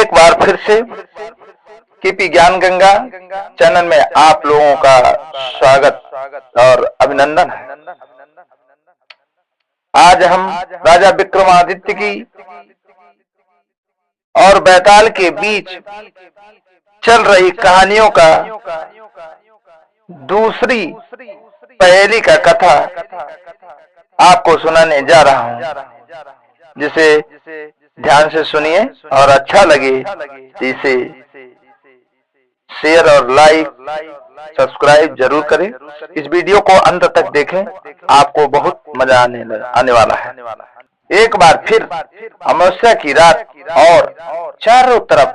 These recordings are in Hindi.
एक बार फिर से केपी ज्ञान गंगा चैनल में आप लोगों का स्वागत और अभिनंदन है। आज हम राजा विक्रमादित्य की और बैताल के बीच चल रही कहानियों का दूसरी पहेली का कथा आपको सुनाने जा रहा हूं, जिसे ध्यान से सुनिए और अच्छा लगे इसे शेयर और लाइक सब्सक्राइब जरूर करें। इस वीडियो को अंत तक देखें, आपको बहुत मजा आने वाला है। एक बार फिर अमावस्या की रात और चारों तरफ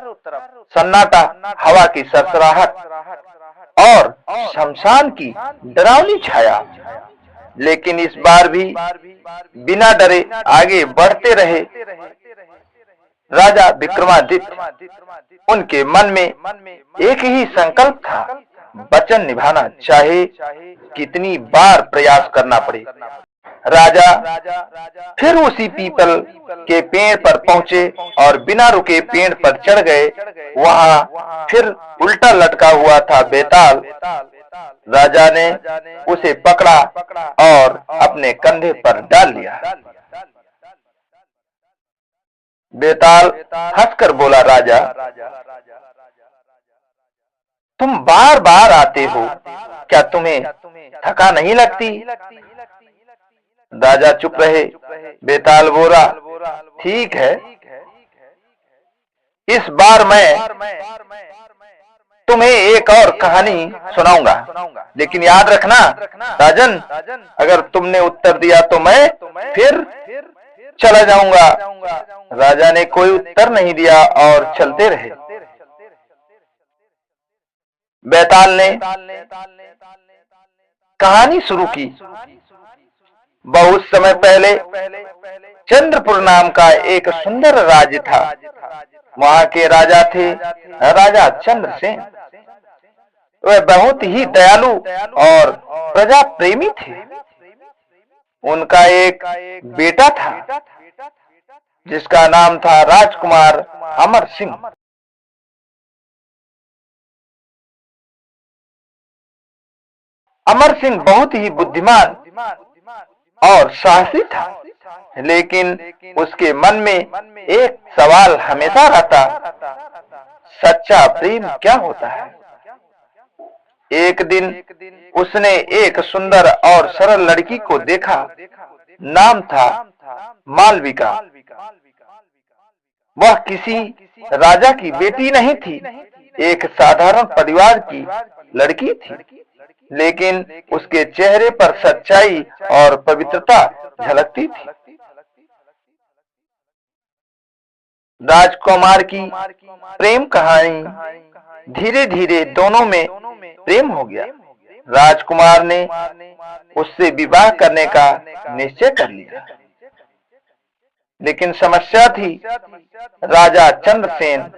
सन्नाटा, हवा की सरसराहट और शमशान की डरावनी छाया। लेकिन इस बार भी बिना डरे आगे बढ़ते रहे राजा विक्रमादित्य। उनके मन में एक ही संकल्प था, वचन निभाना, चाहे कितनी बार प्रयास करना पड़े। राजा फिर उसी पीपल के पेड़ पर पहुंचे और बिना रुके पेड़ पर चढ़ गए। वहां फिर उल्टा लटका हुआ था बेताल। राजा ने उसे पकड़ा और अपने कंधे पर डाल लिया। बेताल हंसकर बोला, राजा तुम बार बार आते हो, क्या तुम्हें थका नहीं लगती? राजा चुप रहे। बेताल बोला, ठीक है, इस बार मैं तुम्हें एक और कहानी सुनाऊंगा, लेकिन याद रखना राजन, अगर तुमने उत्तर दिया तो मैं फिर चला जाऊंगा। राजा ने कोई उत्तर नहीं दिया और चलते रहे। बेताल ने कहानी शुरू की। बहुत समय पहले चंद्रपुर नाम का एक सुंदर राज्य था। वहां के राजा थे राजा चंद्रसेन। वह बहुत ही दयालु और प्रजा प्रेमी थे। उनका एक बेटा था जिसका नाम था राजकुमार अमर सिंह। अमर सिंह बहुत ही बुद्धिमान और साहसी था, लेकिन उसके मन में एक सवाल हमेशा रहता, सच्चा प्रेम क्या होता है? एक दिन उसने एक सुंदर और सरल लड़की को देखा। नाम था मालविका। वह किसी राजा की बेटी नहीं थी, एक साधारण परिवार की लड़की थी, लेकिन उसके चेहरे पर सच्चाई और पवित्रता झलकती थी। राजकुमार की प्रेम कहानी धीरे धीरे दोनों में प्रेम हो गया। राजकुमार ने उससे विवाह करने का निश्चय कर लिया, लेकिन समस्या थी, राजा चंद्रसेन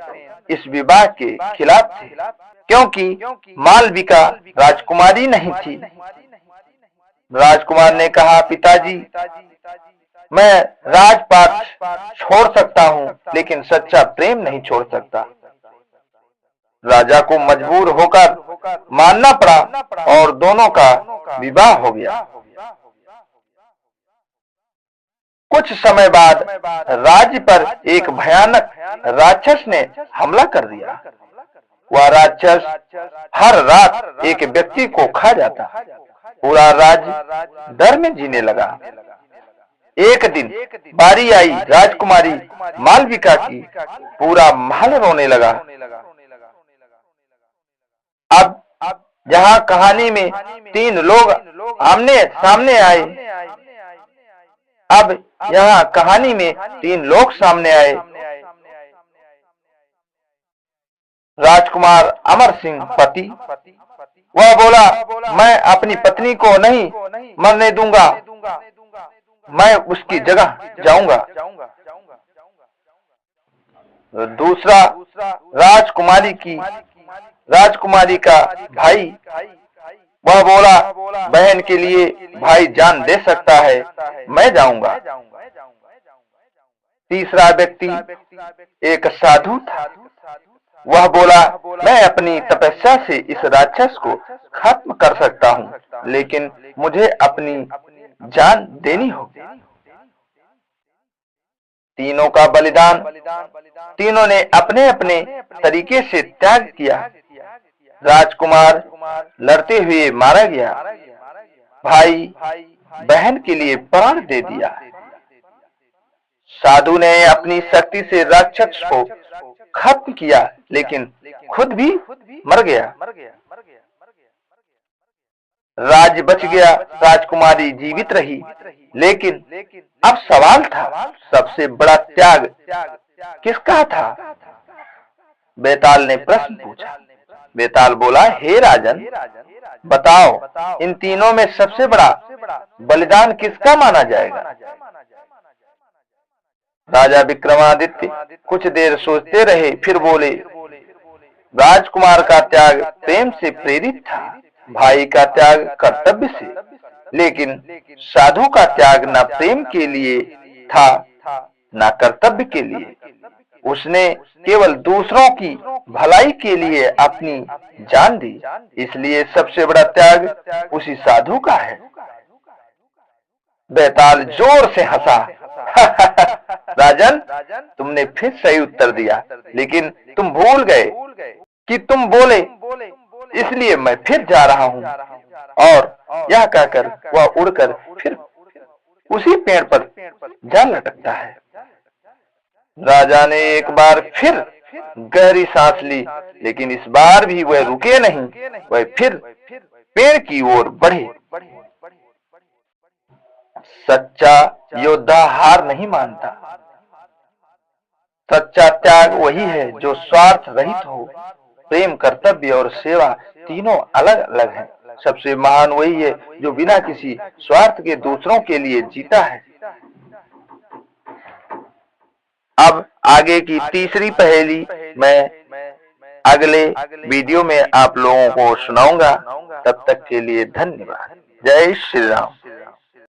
इस विवाह के खिलाफ थे, क्योंकि मालविका राजकुमारी नहीं थी। राजकुमार ने कहा, पिताजी, मैं राजपाट छोड़ सकता हूँ, लेकिन सच्चा प्रेम नहीं छोड़ सकता। राजा को मजबूर होकर मानना पड़ा और दोनों का विवाह हो गया। कुछ समय बाद राज्य पर एक भयानक राक्षस ने हमला कर दिया। वह राक्षस हर रात एक व्यक्ति को खा जाता। पूरा राज्य डर में जीने लगा। एक दिन बारी आई राजकुमारी मालविका की। पूरा महल रोने लगा। अब जहां कहानी में तीन लोग आमने सामने आए, अब यहाँ कहानी में तीन लोग सामने आए। राजकुमार अमर सिंह पति, वह बोला, मैं अपनी पत्नी को नहीं मरने दूंगा, मैं उसकी जगह जाऊंगा। दूसरा राजकुमारी का भाई, वह बोला, बहन के लिए भाई जान दे सकता है, मैं जाऊंगा। तीसरा व्यक्ति एक साधु था। वह बोला, मैं अपनी तपस्या से इस राक्षस को खत्म कर सकता हूँ, लेकिन मुझे अपनी जान देनी होगी। तीनों का बलिदान, तीनों ने अपने अपने तरीके से त्याग किया। राजकुमार लड़ते हुए मारा गया, भाई बहन के लिए प्राण दे दिया। साधु ने अपनी शक्ति से राक्षस को खत्म किया, लेकिन खुद भी मर गया। राज्य बच गया, राजकुमारी जीवित रही, लेकिन अब सवाल था, सबसे बड़ा त्याग किसका था? बेताल ने प्रश्न पूछा। बेताल बोला, हे राजन, बताओ इन तीनों में सबसे बड़ा बलिदान किसका माना जाएगा? राजा विक्रमादित्य कुछ देर सोचते रहे, फिर बोले, राजकुमार का त्याग प्रेम से प्रेरित था, भाई का त्याग कर्तव्य से, लेकिन साधु का त्याग न प्रेम के लिए था न कर्तव्य के लिए। उसने केवल दूसरों की भलाई के लिए अपनी जान दी, इसलिए सबसे बड़ा त्याग उसी साधु का है। बेताल जोर से हंसा। राजन, तुमने फिर सही उत्तर दिया, लेकिन तुम भूल गए कि तुम बोले, इसलिए मैं फिर जा रहा हूँ। और यह कहकर वह उड़कर फिर उसी पेड़ पर जा लटकता है। राजा ने एक बार फिर गहरी सांस ली, लेकिन इस बार भी वह रुके नहीं, वह फिर पेड़ की ओर बढ़े। सच्चा योद्धा हार नहीं मानता। सच्चा त्याग वही है जो स्वार्थ रहित हो। प्रेम, कर्तव्य और सेवा तीनों अलग अलग हैं। सबसे महान वही है जो बिना किसी स्वार्थ के दूसरों के लिए जीता है। अब आगे की तीसरी पहेली मैं अगले वीडियो में आप लोगों को सुनाऊंगा। तब तक के लिए धन्यवाद। जय श्री राम।